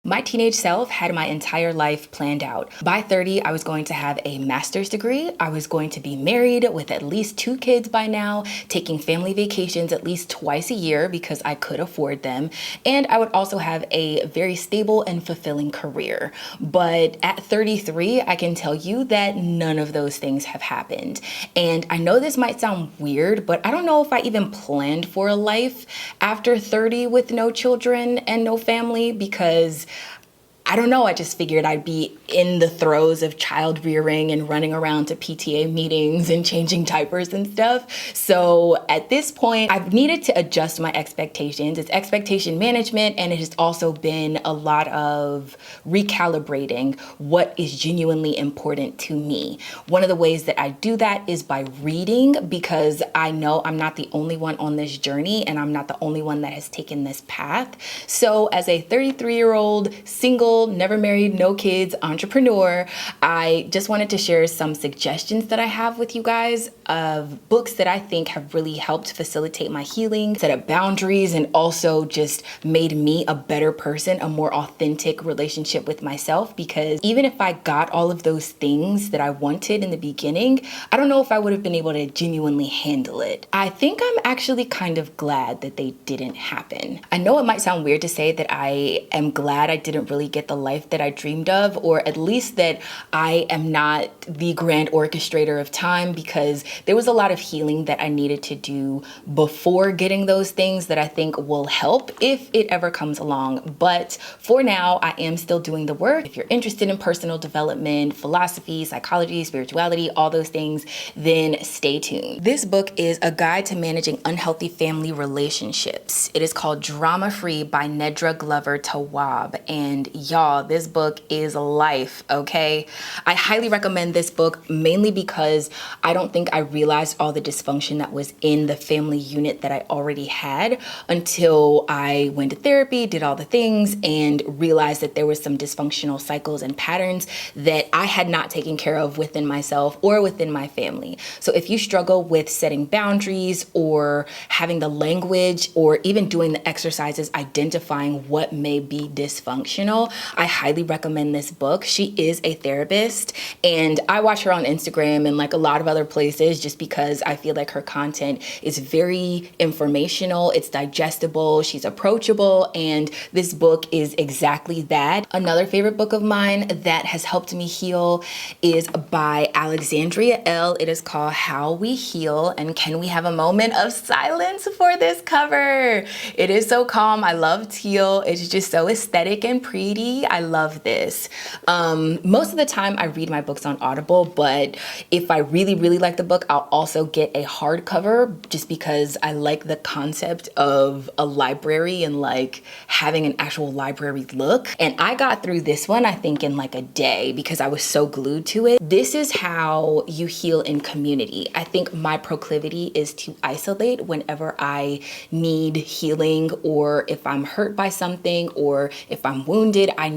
My teenage self had my entire life planned out. By 30, I was going to have a master's degree. I was going to be married with at least 2 kids by now, taking family vacations at least twice a year because I could afford them. And I would also have a very stable and fulfilling career. But at 33, I can tell you that none of those things have happened. And I know this might sound weird, but I don't know if I even planned for a life after 30 with no children and no family, because I don't know, I just figured I'd be in the throes of child rearing and running around to PTA meetings and changing diapers and stuff. So at this point, I've needed to adjust my expectations. It's expectation management, and it has also been a lot of recalibrating what is genuinely important to me. One of the ways that I do that is by reading, because I know I'm not the only one on this journey and I'm not the only one that has taken this path. So as a 33-year-old single, never married, no kids entrepreneur, I just wanted to share some suggestions that I have with you guys of books that I think have really helped facilitate my healing, set up boundaries, and also just made me a better person, a more authentic relationship with myself. Because even if I got all of those things that I wanted in the beginning, I don't know if I would have been able to genuinely handle it. I think I'm actually kind of glad that they didn't happen. I know it might sound weird to say that I am glad I didn't really get the life that I dreamed of, or at least that I am not the grand orchestrator of time, because there was a lot of healing that I needed to do before getting those things that I think will help if it ever comes along. But for now, I am still doing the work. If you're interested in personal development, philosophy, psychology, spirituality, all those things, then stay tuned. This book is a guide to managing unhealthy family relationships. It is called Drama Free by Nedra Glover Tawwab, and y'all, this book is life, okay? I highly recommend this book, mainly because I don't think I realized all the dysfunction that was in the family unit that I already had until I went to therapy, did all the things, and realized that there was some dysfunctional cycles and patterns that I had not taken care of within myself or within my family. So if you struggle with setting boundaries or having the language or even doing the exercises identifying what may be dysfunctional, I highly recommend this book. She is a therapist, and I watch her on Instagram and like a lot of other places just because I feel like her content is very informational, it's digestible, she's approachable, and this book is exactly that. Another favorite book of mine that has helped me heal is by Alexandria Elle. It is called How We Heal. And can we have a moment of silence for this cover? It is so calm. I love teal. It's just so aesthetic and pretty. I love this. Most of the time I read my books on Audible, but if I really like the book, I'll also get a hardcover just because I like the concept of a library and like having an actual library look. And I got through this one, I think, in like a day because I was so glued to it. This is how you heal in community. I think my proclivity is to isolate whenever I need healing, or if I'm hurt by something, or if I'm wounded, I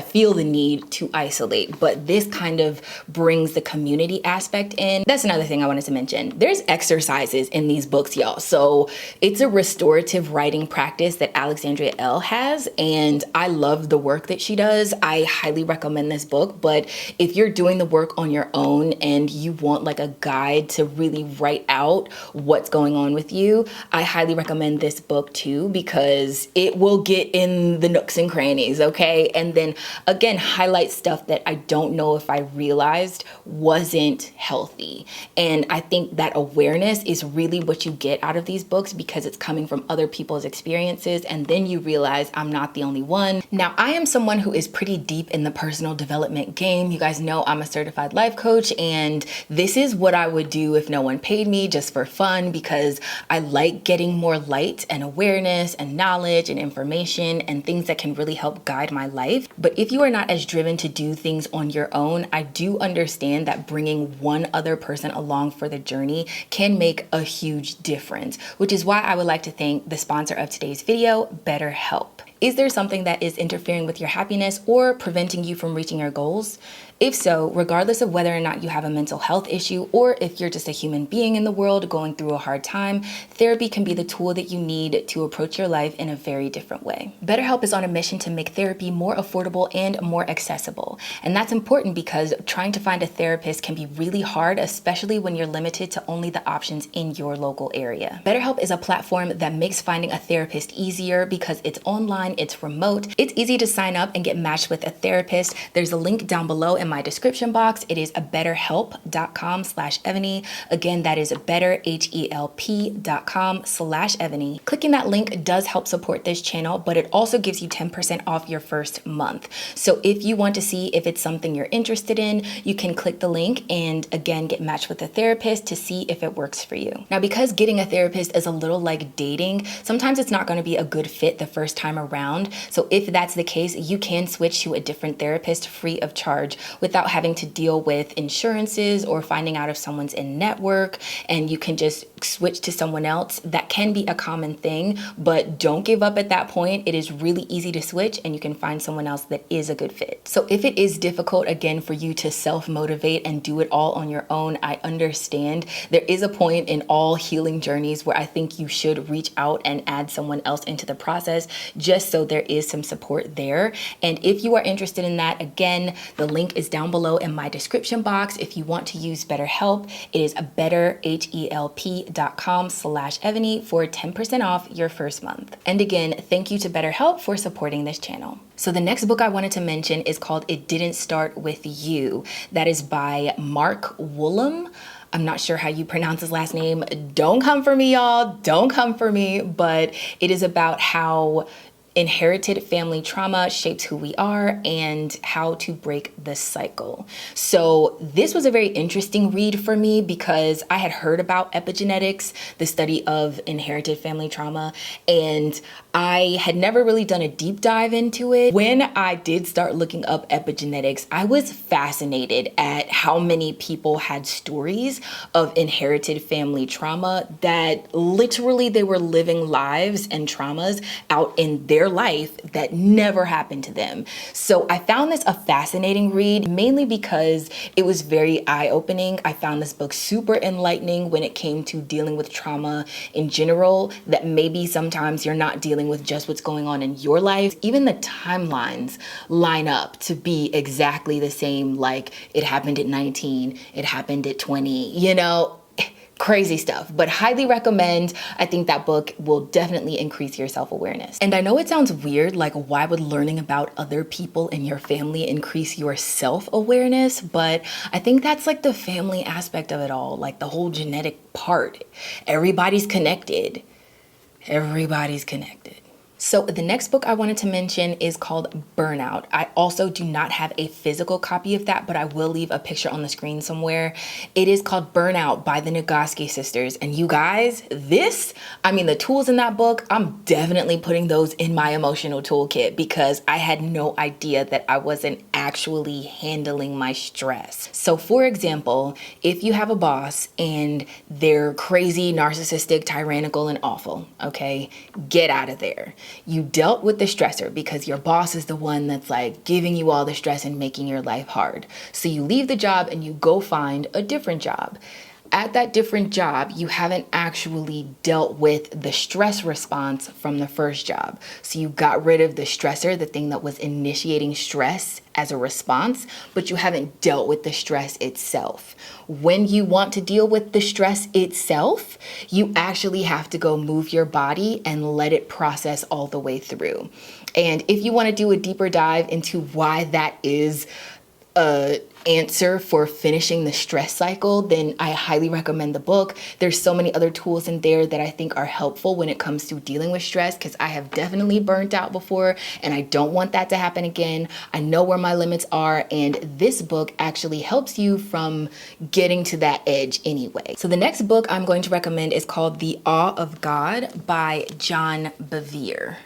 feel the need to isolate. But this kind of brings the community aspect in. That's another thing I wanted to mention. There's exercises in these books, y'all. So it's a restorative writing practice that Alexandria Elle has, and I love the work that she does. I highly recommend this book. But if you're doing the work on your own and you want like a guide to really write out what's going on with you, I highly recommend this book too, because it will get in the nooks and crannies, okay? And then again, highlight stuff that I don't know if I realized wasn't healthy. And I think that awareness is really what you get out of these books, because it's coming from other people's experiences, and then you realize I'm not the only one. Now, I am someone who is pretty deep in the personal development game. You guys know I'm a certified life coach, and this is what I would do if no one paid me, just for fun, because I like getting more light and awareness and knowledge and information and things that can really help guide my life. But if you are not as driven to do things on your own, I do understand that bringing one other person along for the journey can make a huge difference, which is why I would like to thank the sponsor of today's video, BetterHelp. Is there something that is interfering with your happiness or preventing you from reaching your goals? If so, regardless of whether or not you have a mental health issue or if you're just a human being in the world going through a hard time, therapy can be the tool that you need to approach your life in a very different way. BetterHelp is on a mission to make therapy more affordable and more accessible. And that's important because trying to find a therapist can be really hard, especially when you're limited to only the options in your local area. BetterHelp is a platform that makes finding a therapist easier because it's online, it's remote, it's easy to sign up and get matched with a therapist. There's a link down below in my description box. It is betterhelp.com/eVani. Again, that is betterhelp.com/eVani. Clicking that link does help support this channel, but it also gives you 10% off your first month. So if you want to see if it's something you're interested in, you can click the link and again, get matched with a therapist to see if it works for you. Now, because getting a therapist is a little like dating, sometimes it's not going to be a good fit the first time around. So if that's the case, you can switch to a different therapist free of charge without having to deal with insurances or finding out if someone's in network, and you can just switch to someone else. That can be a common thing, but don't give up at that point. It is really easy to switch and you can find someone else that is a good fit. So if it is difficult, again, for you to self-motivate and do it all on your own, I understand. There is a point in all healing journeys where I think you should reach out and add someone else into the process just so there is some support there. And if you are interested in that, again, the link is down below in my description box. If you want to use BetterHelp, it is betterhelp.com/eVani for 10% off your first month. And again, thank you to BetterHelp for supporting this channel. So the next book I wanted to mention is called It Didn't Start With You. That is by Mark Woolham. I'm not sure how you pronounce his last name. Don't come for me, y'all. Don't come for me. But it is about how inherited family trauma shapes who we are and how to break the cycle. So this was a very interesting read for me because I had heard about epigenetics, the study of inherited family trauma, and I had never really done a deep dive into it. When I did start looking up epigenetics, I was fascinated at how many people had stories of inherited family trauma that literally they were living lives and traumas out in their life that never happened to them. So I found this a fascinating read, mainly because it was very eye-opening. I found this book super enlightening when it came to dealing with trauma in general, that maybe sometimes you're not dealing with just what's going on in your life. Even the timelines line up to be exactly the same, like it happened at 19, it happened at 20, you know, crazy stuff. But highly recommend. I think that book will definitely increase your self-awareness. And I know it sounds weird, like why would learning about other people in your family increase your self-awareness? But I think that's like the family aspect of it all, like the whole genetic part. Everybody's connected. Everybody's connected. So the next book I wanted to mention is called Burnout. I also do not have a physical copy of that, but I will leave a picture on the screen somewhere. It is called Burnout by the Nagoski sisters. And you guys, the tools in that book, I'm definitely putting those in my emotional toolkit because I had no idea that I wasn't actually handling my stress. So for example, if you have a boss and they're crazy, narcissistic, tyrannical, and awful, okay, get out of there. You dealt with the stressor because your boss is the one that's like giving you all the stress and making your life hard. So you leave the job and you go find a different job. At that different job, you haven't actually dealt with the stress response from the first job. So you got rid of the stressor, the thing that was initiating stress as a response, but you haven't dealt with the stress itself. When you want to deal with the stress itself, you actually have to go move your body and let it process all the way through. And if you want to do a deeper dive into why that is a answer for finishing the stress cycle, then I highly recommend the book. There's so many other tools in there that I think are helpful when it comes to dealing with stress, because I have definitely burnt out before and I don't want that to happen again. I know where my limits are, and this book actually helps you from getting to that edge anyway. So the next book I'm going to recommend is called The Awe of God by John Bevere.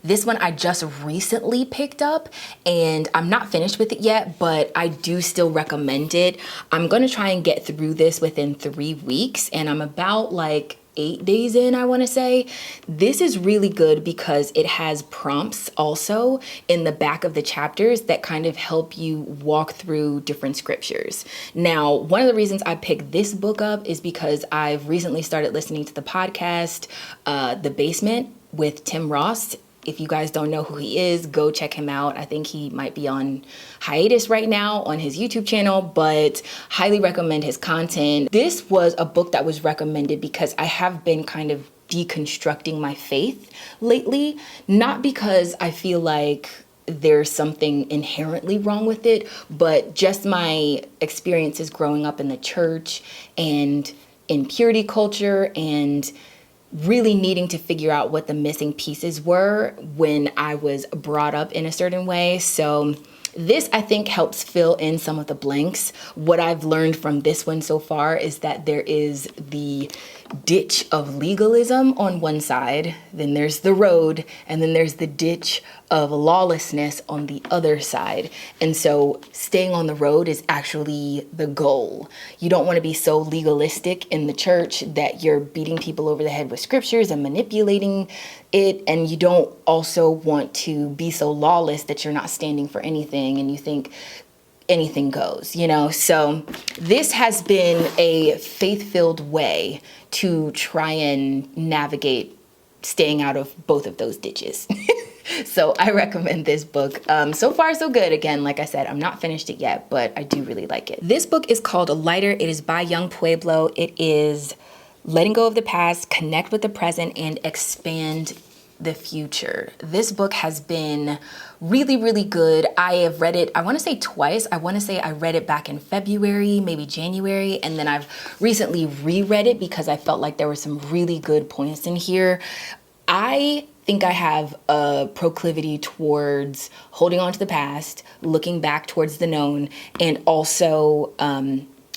This one I just recently picked up and I'm not finished with it yet, but I do still recommend it. I'm gonna try and get through this within 3 weeks, and I'm about like 8 days in, I want to say. This is really good because it has prompts also in the back of the chapters that kind of help you walk through different scriptures. Now, one of the reasons I picked this book up is because I've recently started listening to the podcast, The Basement with Tim Ross. If you guys don't know who he is, go check him out. I think he might be on hiatus right now on his YouTube channel, but highly recommend his content. This was a book that was recommended because I have been kind of deconstructing my faith lately, not because I feel like there's something inherently wrong with it, but just my experiences growing up in the church and in purity culture and really needing to figure out what the missing pieces were when I was brought up in a certain way. So this, I think, helps fill in some of the blanks. What I've learned from this one so far is that there is the ditch of legalism on one side, then there's the road, and then there's the ditch of lawlessness on the other side. And so staying on the road is actually the goal. You don't want to be so legalistic in the church that you're beating people over the head with scriptures and manipulating it. And you don't also want to be so lawless that you're not standing for anything and you think anything goes, you know? So this has been a faith-filled way to try and navigate staying out of both of those ditches. So I recommend this book. So far, so good. Again, like I said, I'm not finished it yet, but I do really like it. This book is called Lighter. It is by Young Pueblo. It is letting go of the past, connect with the present, and expand the future. This book has been really, really good. I have read it, I want to say twice. I want to say I read it back in February, maybe January, and then I've recently reread it because I felt like there were some really good points in here. I think I have a proclivity towards holding on to the past, looking back towards the known, and also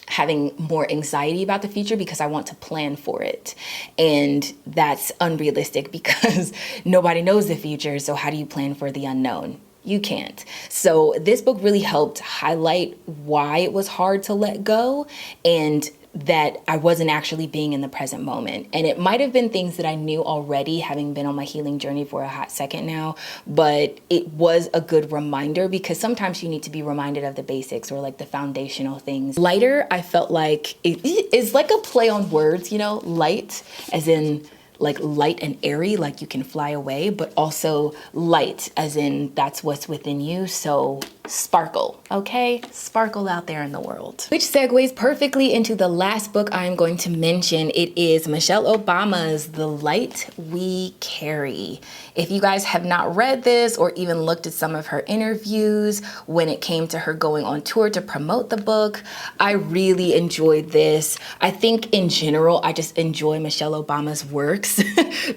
having more anxiety about the future because I want to plan for it. And that's unrealistic because nobody knows the future. So how do you plan for the unknown? You can't. So this book really helped highlight why it was hard to let go and that I wasn't actually being in the present moment. And it might have been things that I knew already, having been on my healing journey for a hot second now, but it was a good reminder because sometimes you need to be reminded of the basics or like the foundational things. Lighter, I felt like it is like a play on words, you know, light as in like light and airy, like you can fly away, but also light as in that's what's within you. So sparkle, okay? Sparkle out there in the world. Which segues perfectly into the last book I'm going to mention. It is Michelle Obama's The Light We Carry. If you guys have not read this or even looked at some of her interviews when it came to her going on tour to promote the book, I really enjoyed this. I think in general, I just enjoy Michelle Obama's works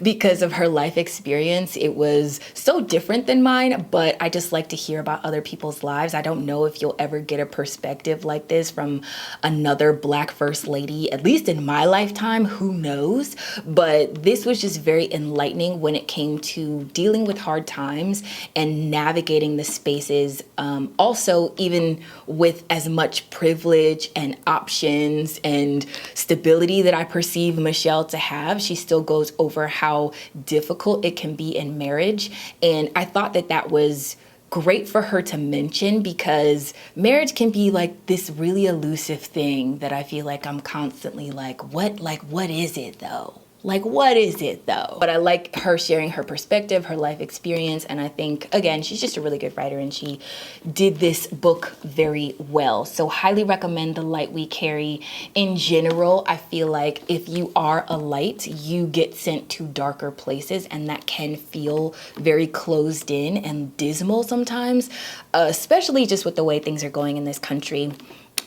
because of her life experience. It was so different than mine, but I just like to hear about other people's lives. I don't know if you'll ever get a perspective like this from another Black First Lady, at least in my lifetime, who knows? But this was just very enlightening when it came to dealing with hard times and navigating the spaces. Also, even with as much privilege and options and stability that I perceive Michelle to have, she still goes over how difficult it can be in marriage. And I thought that that was great for her to mention because marriage can be like this really elusive thing that I feel like I'm constantly like, what is it though? Like, what is it though? But I like her sharing her perspective, her life experience. And I think, again, she's just a really good writer and she did this book very well. So highly recommend The Light We Carry. In general, I feel like if you are a light, you get sent to darker places and that can feel very closed in and dismal sometimes, especially just with the way things are going in this country.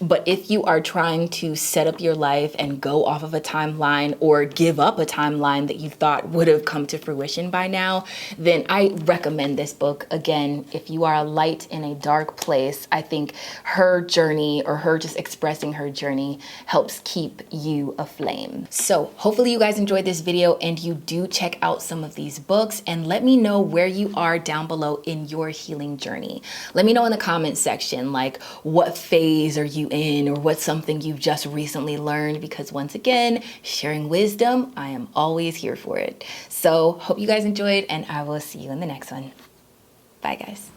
But if you are trying to set up your life and go off of a timeline or give up a timeline that you thought would have come to fruition by now, then I recommend this book. Again, if you are a light in a dark place, I think her journey or her just expressing her journey helps keep you aflame. So hopefully you guys enjoyed this video and you do check out some of these books and let me know where you are down below in your healing journey. Let me know in the comments section, like what phase are you in, or what's something you've just recently learned, because once again, sharing wisdom, I am always here for it. So hope you guys enjoyed, and I will see you in the next one. Bye guys.